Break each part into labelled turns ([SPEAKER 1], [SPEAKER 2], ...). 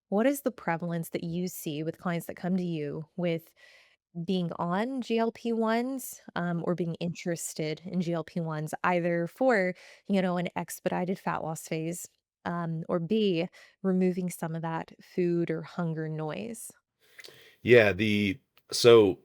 [SPEAKER 1] what is the prevalence that you see with clients that come to you with being on GLP-1s, or being interested in GLP-1s, either for, an expedited fat loss phase, or B, removing some of that food or hunger noise?
[SPEAKER 2] Yeah, so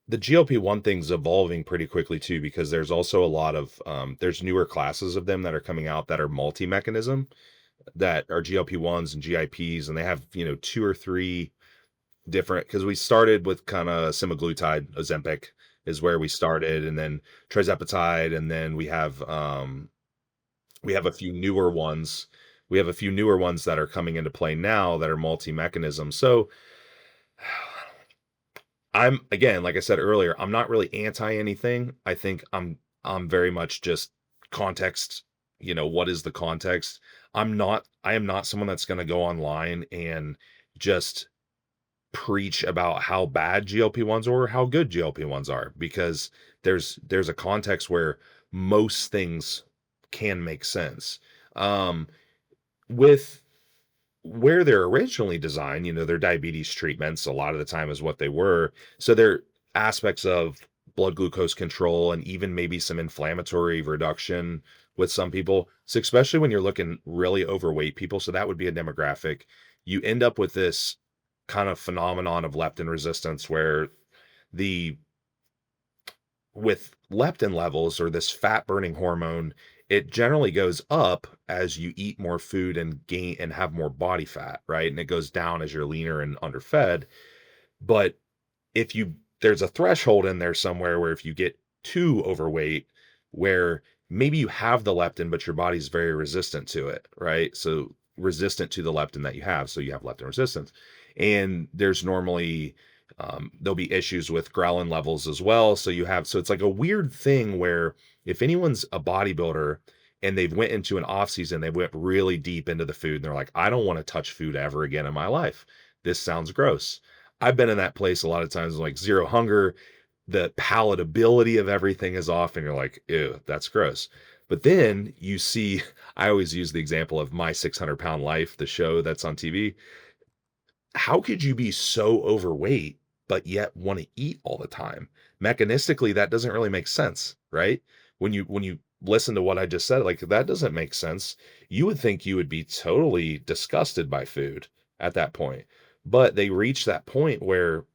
[SPEAKER 2] the GLP-1 thing's evolving pretty quickly too, because there's also a lot of there's newer classes of them that are coming out that are multi-mechanism, that are GLP-1s and GIPs, and they have, two or three different, because we started with kind of semaglutide, Ozempic is where we started, and then Tirzepatide, and then we have a few newer ones. We have a few newer ones that are coming into play now that are multi-mechanism. So I'm again, like I said earlier, I'm not really anti anything. I think I'm very much just context, what is the context? I am not someone that's going to go online and just preach about how bad GLP-1s are or how good GLP-1s are, because there's a context where most things can make sense. Um with where they're originally designed, their diabetes treatments a lot of the time is what they were. So they're aspects of blood glucose control and even maybe some inflammatory reduction with some people. So especially when you're looking really overweight people, so that would be a demographic. You end up with this kind of phenomenon of leptin resistance where the with leptin levels, or this fat burning hormone, it generally goes up as you eat more food and gain and have more body fat, right? And it goes down as you're leaner and underfed. But if you there's a threshold in there somewhere where if you get too overweight, where maybe you have the leptin, but your body's very resistant to it, right? So resistant to the leptin that you have. So you have leptin resistance. And there's normally there'll be issues with ghrelin levels as well. So it's like a weird thing where if anyone's a bodybuilder and they've went into an off season, they went really deep into the food and they're like, I don't want to touch food ever again in my life. This sounds gross. I've been in that place a lot of times, like zero hunger, the palatability of everything is off, and you're like, ew, that's gross. But then you see, I always use the example of My 600 Pound Life, the show that's on TV. How could you be so overweight, but yet want to eat all the time? Mechanistically, that doesn't really make sense, right? When you listen to what I just said, like that doesn't make sense. You would think you would be totally disgusted by food at that point. But they reach that point where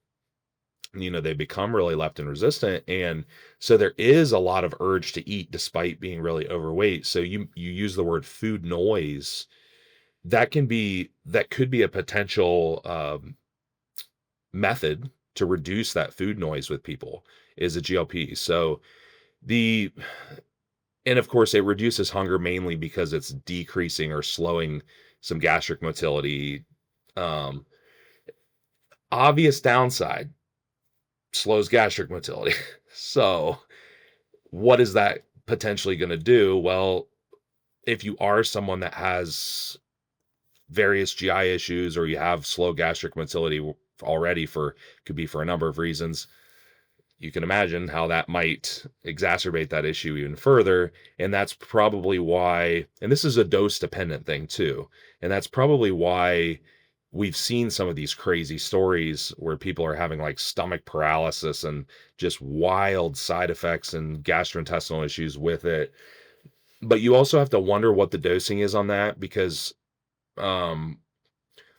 [SPEAKER 2] they become really leptin resistant, and so there is a lot of urge to eat despite being really overweight. So you use the word food noise. That could be a potential method to reduce that food noise with people, is a GLP. So the and of course it reduces hunger mainly because it's decreasing or slowing some gastric motility. um Obvious downside, slows gastric motility. So what is that potentially going to do? Well, if you are someone that has various GI issues, or you have slow gastric motility already, could be for a number of reasons, you can imagine how that might exacerbate that issue even further. And that's probably why, and this is a dose dependent thing too. And that's probably why we've seen some of these crazy stories where people are having like stomach paralysis and just wild side effects and gastrointestinal issues with it. But you also have to wonder what the dosing is on that, because um,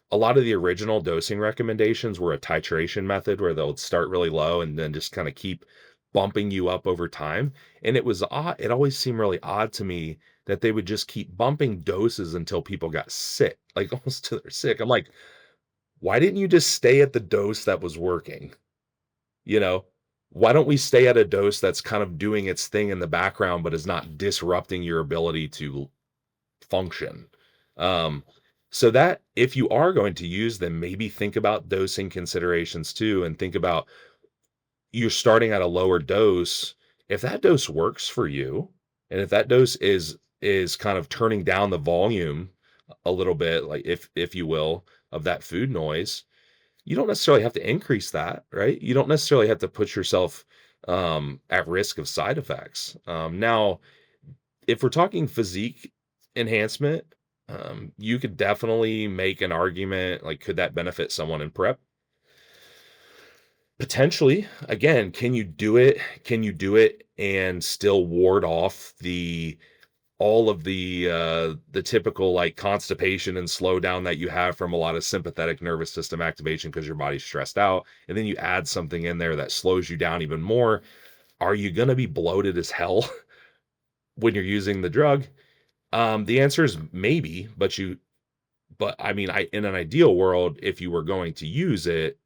[SPEAKER 2] a lot of the original dosing recommendations were a titration method where they'll start really low and then just kind of keep bumping you up over time. And it was odd. It always seemed really odd to me that they would just keep bumping doses until people got sick, like almost to their sick. I'm like, why didn't you just stay at the dose that was working? You know, why don't we stay at a dose that's kind of doing its thing in the background, but is not disrupting your ability to function? Um, so that if you are going to use them, maybe think about dosing considerations too, and think about you're starting at a lower dose. If that dose works for you, and if that dose is kind of turning down the volume a little bit, like if you will, of that food noise, you don't necessarily have to increase that, right? You don't necessarily have to put yourself at risk of side effects. Now, if we're talking physique enhancement, You could definitely make an argument, like, could that benefit someone in prep? Potentially. Again, can you do it? Can you do it and still ward off all of the typical, like, constipation and slowdown that you have from a lot of sympathetic nervous system activation because your body's stressed out, and then you add something in there that slows you down even more. Are you gonna be bloated as hell when you're using the drug? The answer is maybe, but I mean, I in an ideal world, if you were going to use it,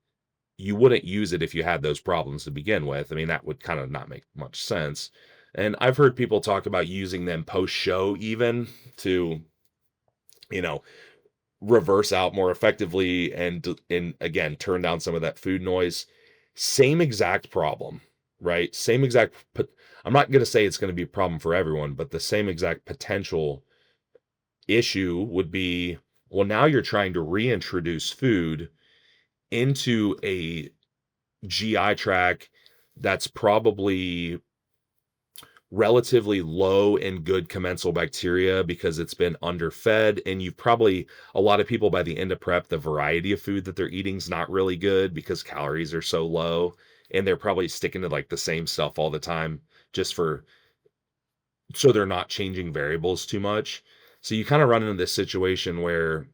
[SPEAKER 2] you wouldn't use it if you had those problems to begin with. I mean, that would kind of not make much sense. And I've heard people talk about using them post show even to, you know, reverse out more effectively and again turn down some of that food noise. Same exact problem, right? Same exact I'm not going to say it's going to be a problem for everyone, but the same exact potential issue would be, well, now you're trying to reintroduce food into a GI tract that's probably relatively low in good commensal bacteria because it's been underfed. And you've probably, a lot of people by the end of prep, the variety of food that they're eating is not really good because calories are so low. And they're probably sticking to like the same stuff all the time just for, so they're not changing variables too much. So you kind of run into this situation where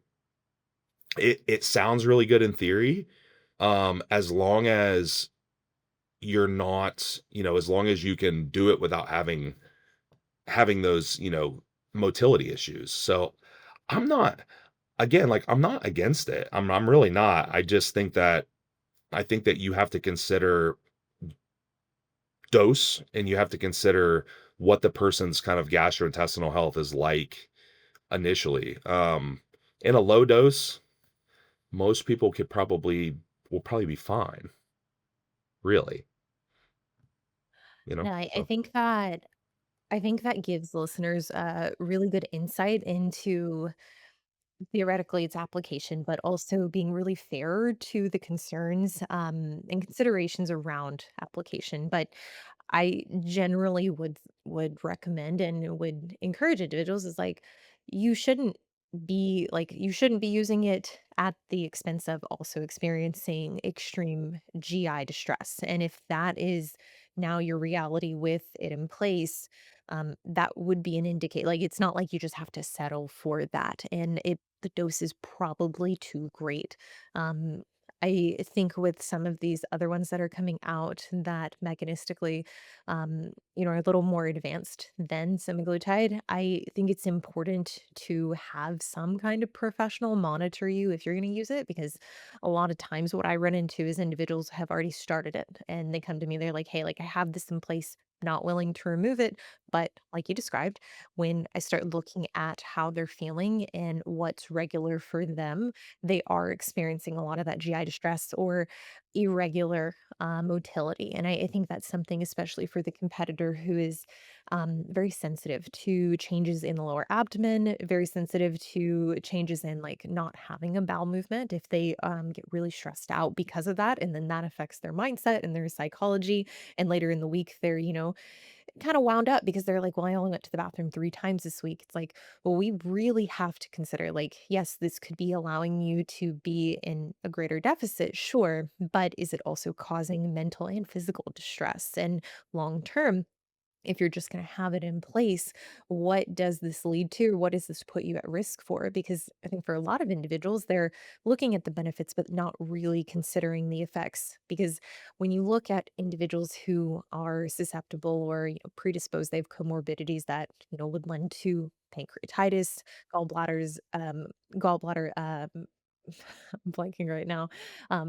[SPEAKER 2] it sounds really good in theory, as long as you're not, as long as you can do it without having those, motility issues. So I'm not, again, like, I'm not against it. I'm really not. I think that you have to consider dose and you have to consider what the person's kind of gastrointestinal health is like initially. In a low dose, most people will probably be fine, really,
[SPEAKER 1] Yeah, I
[SPEAKER 2] so.
[SPEAKER 1] think that I think that gives listeners a really good insight into theoretically its application, but also being really fair to the concerns and considerations around application. But I generally would recommend and would encourage individuals is like you shouldn't be using it at the expense of also experiencing extreme GI distress. And if that is now your reality with it in place, that would be an indicate like it's not like you just have to settle for that. And the dose is probably too great. Um, I think with some of these other ones that are coming out that mechanistically, are a little more advanced than semaglutide, I think it's important to have some kind of professional monitor you if you're going to use it because a lot of times what I run into is individuals have already started it and they come to me, they're like, hey, like I have this in place, not willing to remove it. But like you described, when I start looking at how they're feeling and what's regular for them, they are experiencing a lot of that GI distress or irregular motility. And I think that's something, especially for the competitor who is very sensitive to changes in the lower abdomen, very sensitive to changes in like not having a bowel movement if they get really stressed out because of that. And then that affects their mindset and their psychology. And later in the week, they're, kinda wound up because they're like, "Well, I only went to the bathroom 3 times this week." It's like, well, we really have to consider, like, yes, this could be allowing you to be in a greater deficit, sure, but is it also causing mental and physical distress? And long term, if you're just going to have it in place, what does this lead to? What does this put you at risk for? Because I think for a lot of individuals, they're looking at the benefits, but not really considering the effects. Because when you look at individuals who are susceptible or predisposed, they have comorbidities that would lend to pancreatitis, gallbladders, gallbladder. I'm blanking right now.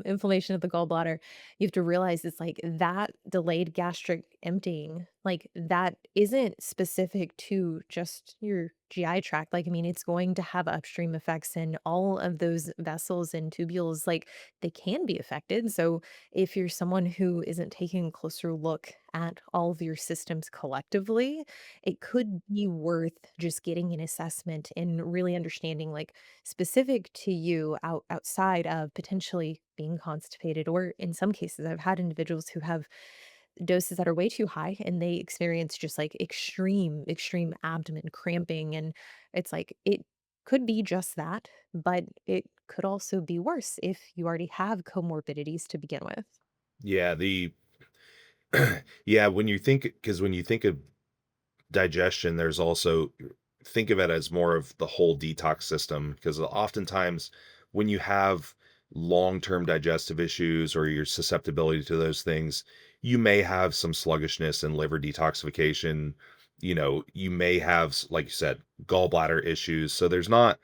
[SPEAKER 1] Inflammation of the gallbladder, you have to realize it's like that delayed gastric emptying, like that isn't specific to just your GI tract. Like, I mean, it's going to have upstream effects in all of those vessels and tubules, like they can be affected. So, if you're someone who isn't taking a closer look at all of your systems collectively, it could be worth just getting an assessment and really understanding like specific to you outside of potentially being constipated or in some cases I've had individuals who have doses that are way too high and they experience just like extreme abdomen cramping and it's like it could be just that, but it could also be worse if you already have comorbidities to begin with.
[SPEAKER 2] Yeah, the yeah, when you think of digestion, there's also think of it as more of the whole detox system because oftentimes when you have long-term digestive issues or your susceptibility to those things, you may have some sluggishness and liver detoxification. You may have, like you said, gallbladder issues. So there's going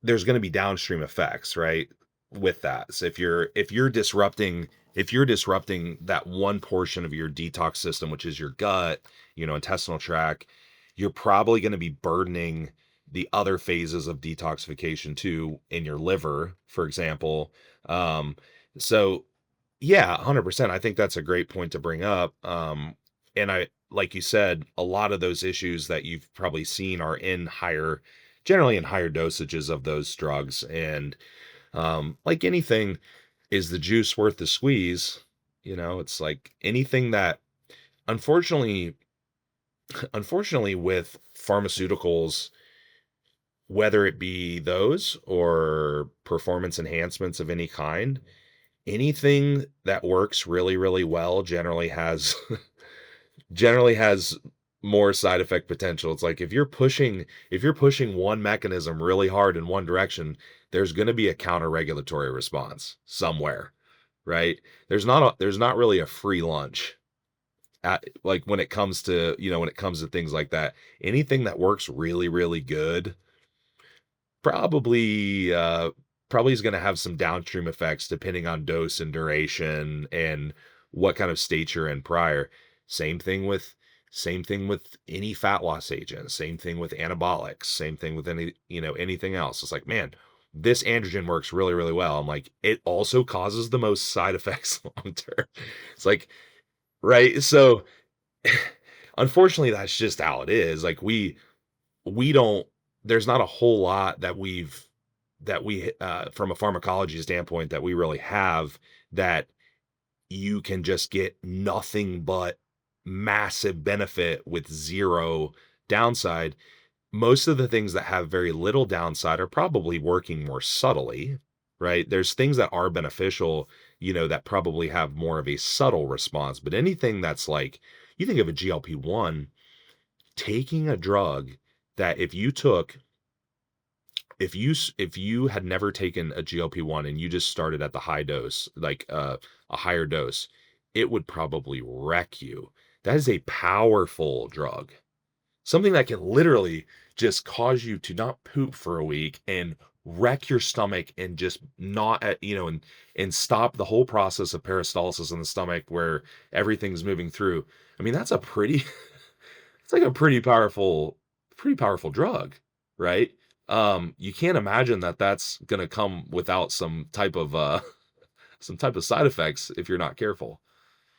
[SPEAKER 2] to be downstream effects, right? With that. So if you're disrupting that one portion of your detox system, which is your gut, intestinal tract, you're probably going to be burdening the other phases of detoxification too in your liver, for example. Um, so yeah, 100%. I think that's a great point to bring up. And like you said, a lot of those issues that you've probably seen are generally in higher dosages of those drugs. And like anything, is the juice worth the squeeze? It's like anything that, unfortunately, unfortunately, with pharmaceuticals, whether it be those or performance enhancements of any kind, anything that works really, really well generally has more side effect potential. It's like if you're pushing one mechanism really hard in one direction, there's going to be a counter regulatory response somewhere, right? There's not really a free lunch like when it comes to things like that. Anything that works really, really good Probably, probably is gonna have some downstream effects depending on dose and duration and what kind of state you're in prior. Same thing with same thing with any fat loss agent, same thing with anabolics, same thing with anything else. It's like, man, this androgen works really, really well. I'm like, it also causes the most side effects long term. It's like, right? So unfortunately, that's just how it is. Like we don't there's not a whole lot that we from a pharmacology standpoint that we really have that you can just get nothing but massive benefit with zero downside. Most of the things that have very little downside are probably working more subtly, right? There's things that are beneficial, that probably have more of a subtle response, but anything that's like, you think of a GLP-1, taking a drug that if you had never taken a GLP-1 and you just started at the high dose, like a higher dose, it would probably wreck you. That is a powerful drug. Something that can literally just cause you to not poop for a week and wreck your stomach and just not and stop the whole process of peristalsis in the stomach where everything's moving through. I mean, that's a pretty it's like a pretty powerful drug, right? You can't imagine that that's gonna come without some type of side effects if you're not careful.